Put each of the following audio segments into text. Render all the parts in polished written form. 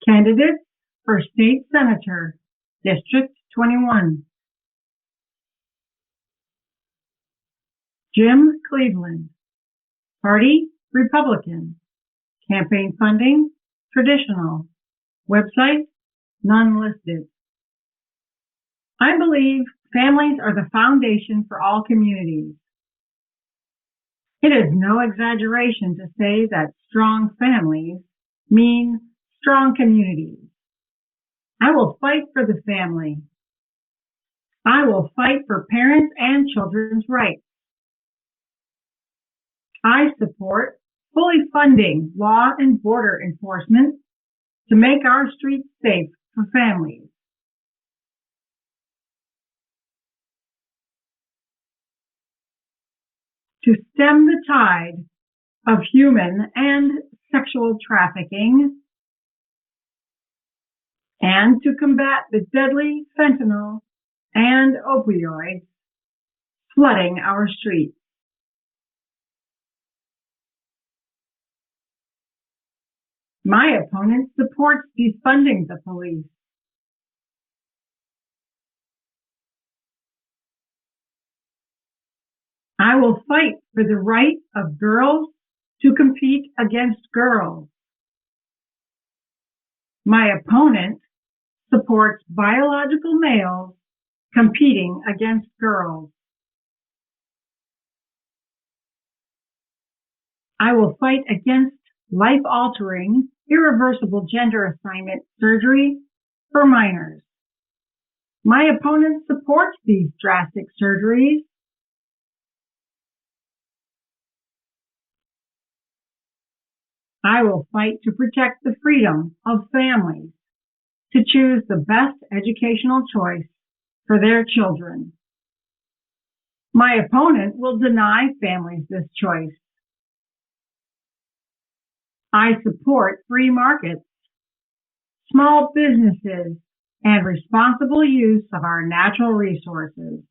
Candidates for State Senator, District 21. Jim Cleveland. Party, Republican. Campaign funding, traditional. Website, none listed. I believe families are the foundation for all communities. It is no exaggeration to say that strong families mean strong communities. I will fight for the family. I will fight for parents and children's rights. I support fully funding law and border enforcement to make our streets safe for families. To stem the tide of human and sexual trafficking, and to combat the deadly fentanyl and opioids flooding our streets. My opponent supports defunding the police. I will fight for the right of girls to compete against girls. My opponent supports biological males competing against girls. I will fight against life-altering, irreversible gender assignment surgery for minors. My opponent supports these drastic surgeries. I will fight to protect the freedom of families to choose the best educational choice for their children. My opponent will deny families this choice. I support free markets, small businesses, and responsible use of our natural resources.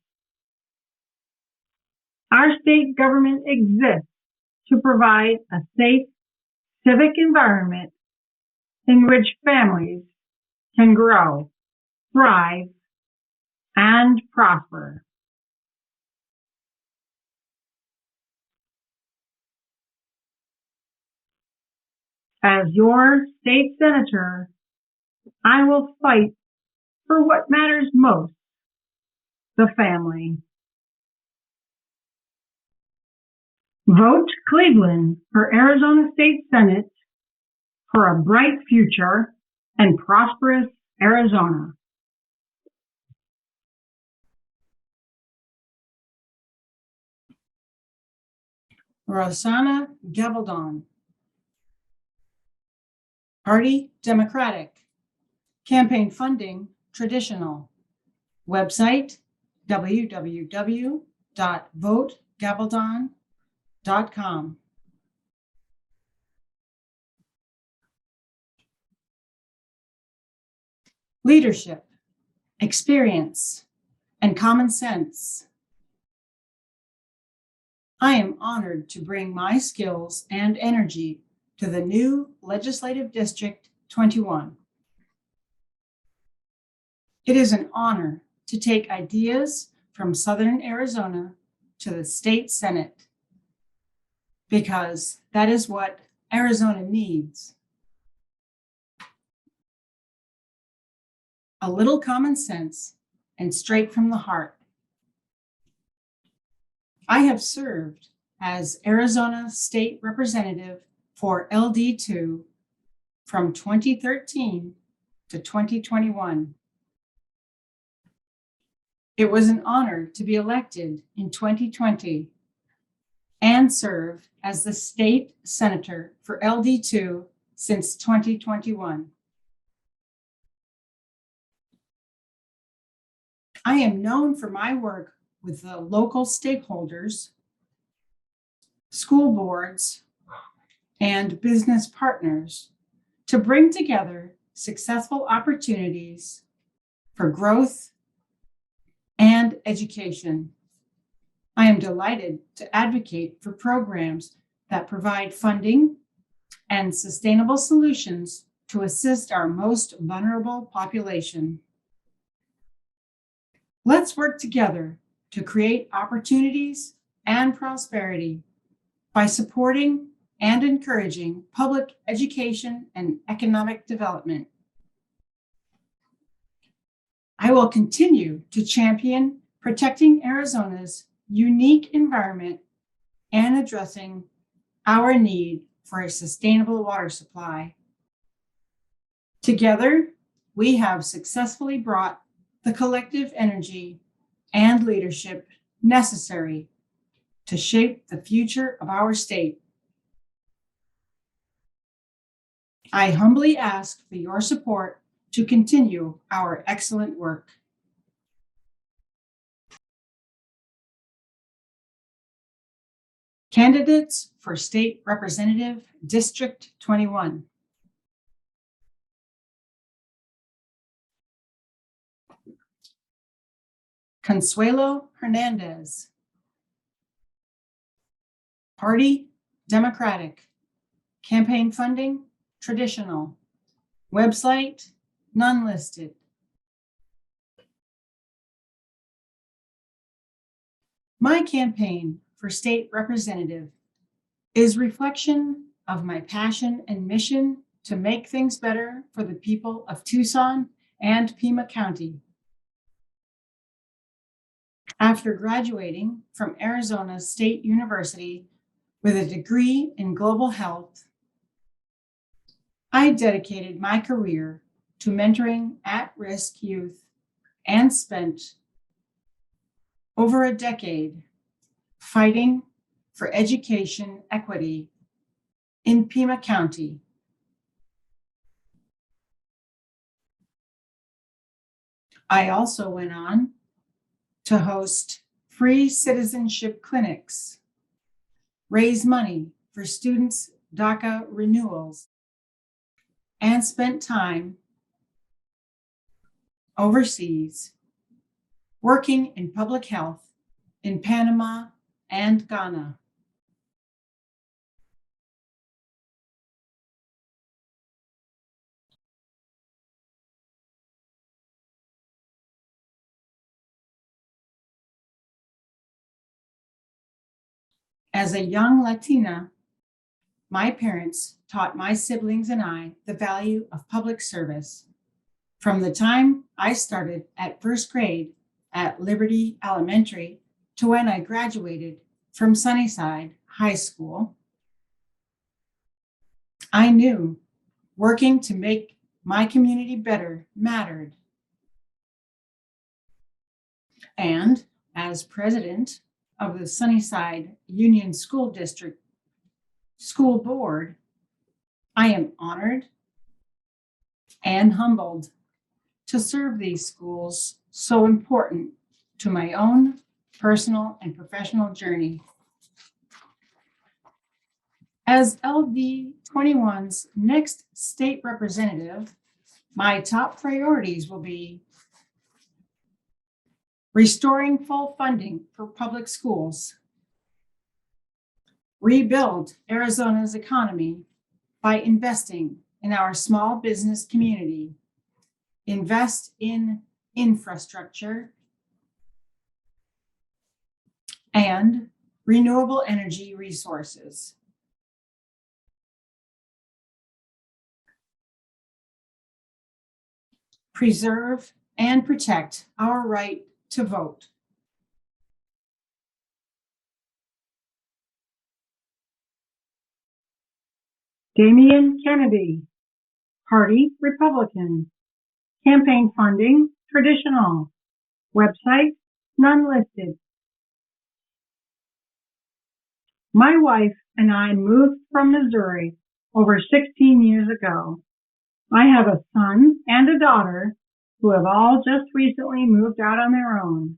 Our state government exists to provide a safe, civic environment in which families can grow, thrive, and prosper. As your state senator, I will fight for what matters most, the family. Vote Cleveland for Arizona State Senate for a bright future and prosperous Arizona. Rosanna Gabaldon. Party, Democratic. Campaign funding, traditional. Website, www.votegabaldon.com. Leadership, experience, and common sense. I am honored to bring my skills and energy to the new Legislative District 21. It is an honor to take ideas from Southern Arizona to the state Senate, because that is what Arizona needs. A little common sense and straight from the heart. I have served as Arizona State Representative for LD2 from 2013 to 2021. It was an honor to be elected in 2020 and serve as the state senator for LD2 since 2021. I am known for my work with the local stakeholders, school boards, and business partners to bring together successful opportunities for growth and education. I am delighted to advocate for programs that provide funding and sustainable solutions to assist our most vulnerable population. Let's work together to create opportunities and prosperity by supporting and encouraging public education and economic development. I will continue to champion protecting Arizona's unique environment and addressing our need for a sustainable water supply. Together, we have successfully brought the collective energy and leadership necessary to shape the future of our state. I humbly ask for your support to continue our excellent work. Candidates for State Representative, District 21. Consuelo Hernandez. Party, Democratic. Campaign funding, traditional. Website, none listed. My campaign for state representative is reflection of my passion and mission to make things better for the people of Tucson and Pima County. After graduating from Arizona State University with a degree in global health, I dedicated my career to mentoring at-risk youth and spent over a decade fighting for education equity in Pima County. I also went on to host free citizenship clinics, raise money for students' DACA renewals, and spent time overseas working in public health in Panama and Ghana. As a young Latina, my parents taught my siblings and I the value of public service. From the time I started at first grade at Liberty Elementary to when I graduated from Sunnyside High School, I knew working to make my community better mattered. And as president of the Sunnyside Union School District School Board, I am honored and humbled to serve these schools so important to my own personal and professional journey. As LD 21's next state representative, my top priorities will be restoring full funding for public schools, rebuild Arizona's economy by investing in our small business community, invest in infrastructure, and renewable energy resources. Preserve and protect our right to vote. Damian Kennedy, Party, Republican. Campaign funding, traditional. Website, none listed. My wife and I moved from Missouri over 16 years ago. I have a son and a daughter who have all just recently moved out on their own.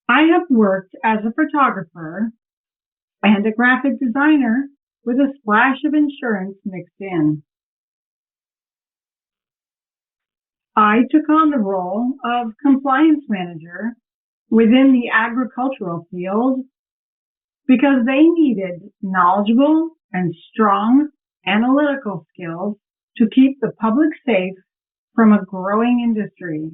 I have worked as a photographer and a graphic designer with a splash of insurance mixed in. I took on the role of compliance manager within the agricultural field because they needed knowledgeable and strong analytical skills to keep the public safe from a growing industry.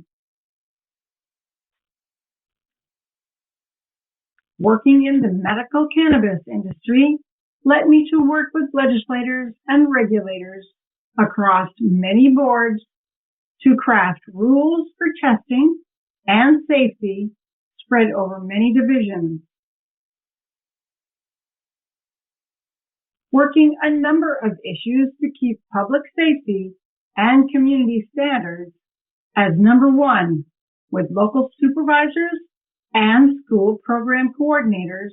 Working in the medical cannabis industry led me to work with legislators and regulators across many boards to craft rules for testing and safety spread over many divisions. Working a number of issues to keep public safety and community standards as number one with local supervisors and school program coordinators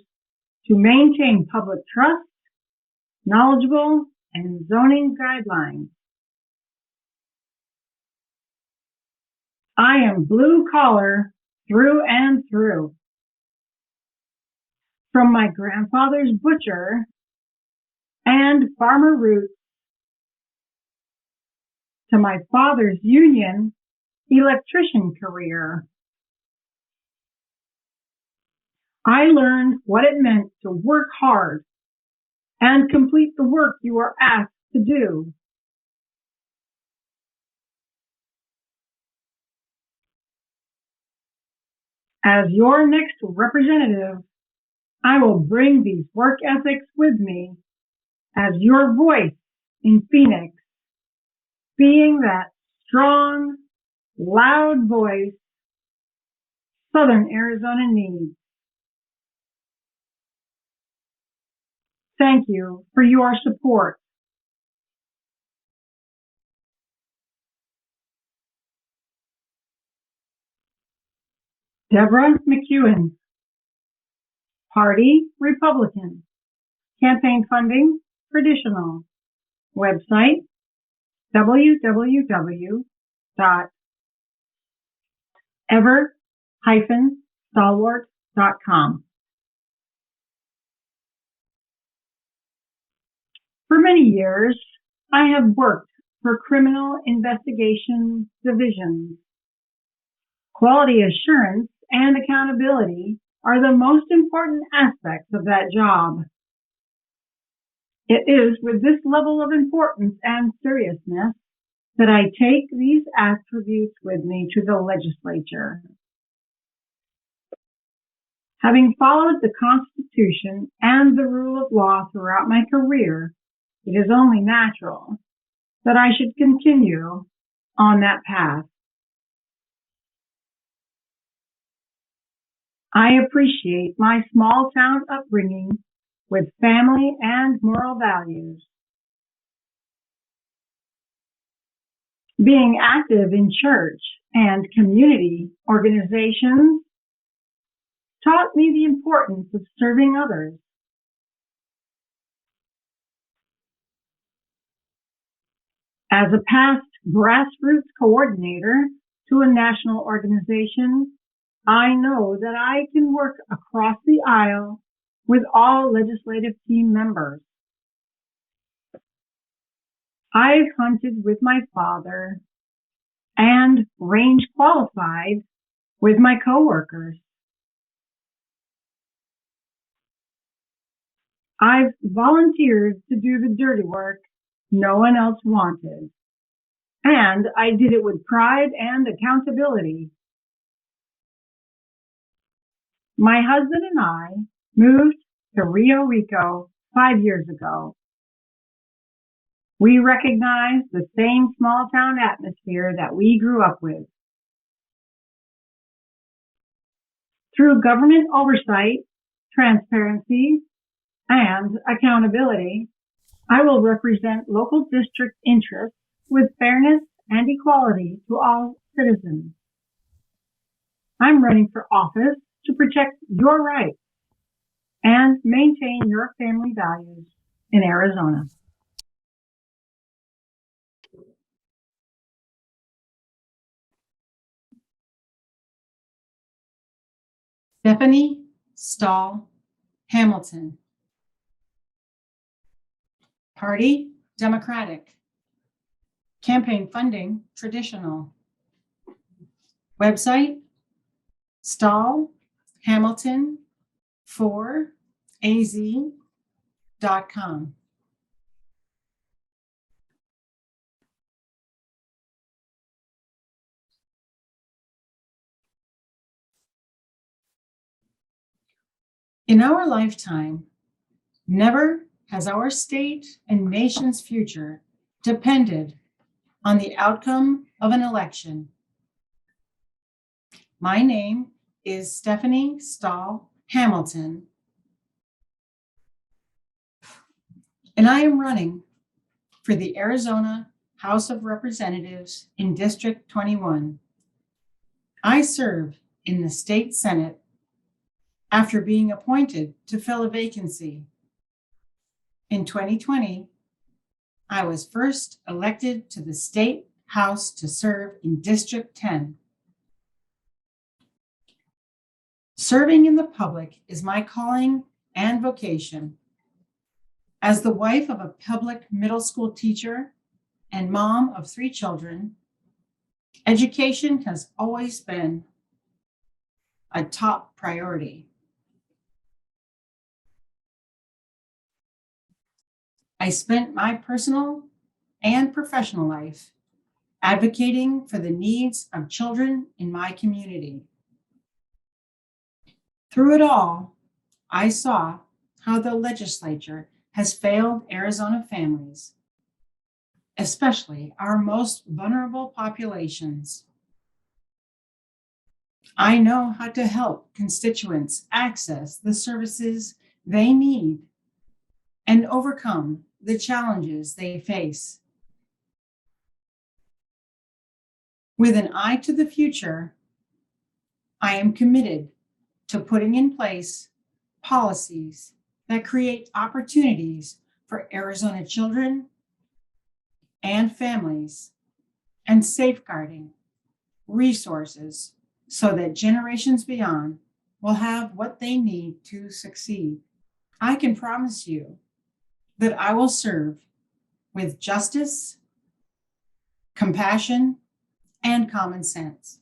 to maintain public trust, knowledgeable, and zoning guidelines. I am blue collar through and through. From my grandfather's butcher and farmer roots to my father's union electrician career, I learned what it meant to work hard and complete the work you are asked to do. As your next representative, I will bring these work ethics with me as your voice in Phoenix, being that strong, loud voice Southern Arizona needs. Thank you for your support. Deborah McEwen, Party Republican, campaign funding traditional, website www.ever-stalwart.com. For many years, I have worked for criminal investigation divisions. Quality assurance and accountability are the most important aspects of that job. It is with this level of importance and seriousness that I take these attributes with me to the legislature. Having followed the Constitution and the rule of law throughout my career, it is only natural that I should continue on that path. I appreciate my small town upbringing with family and moral values. Being active in church and community organizations taught me the importance of serving others. As a past grassroots coordinator to a national organization, I know that I can work across the aisle with all legislative team members. I've hunted with my father and range qualified with my coworkers. I've volunteered to do the dirty work no one else wanted, and I did it with pride and accountability. My husband and I moved to Rio Rico 5 years ago. We recognize the same small town atmosphere that we grew up with. Through government oversight, transparency, and accountability, I will represent local district interests with fairness and equality to all citizens. I'm running for office to protect your rights and maintain your family values in Arizona. Stephanie Stahl Hamilton. Party Democratic. Campaign funding traditional. Website stahlhamilton4az.com. In our lifetime, never has our state and nation's future depended on the outcome of an election. My name is Stephanie Stahl Hamilton, and I am running for the Arizona House of Representatives in District 21. I serve in the state Senate after being appointed to fill a vacancy. In 2020, I was first elected to the state house to serve in District 10. Serving in the public is my calling and vocation. As the wife of a public middle school teacher and mom of 3 children, education has always been a top priority. I spent my personal and professional life advocating for the needs of children in my community. Through it all, I saw how the legislature has failed Arizona families, especially our most vulnerable populations. I know how to help constituents access the services they need and overcome the challenges they face. With an eye to the future, I am committed to putting in place policies that create opportunities for Arizona children and families, and safeguarding resources so that generations beyond will have what they need to succeed. I can promise you that I will serve with justice, compassion, and common sense.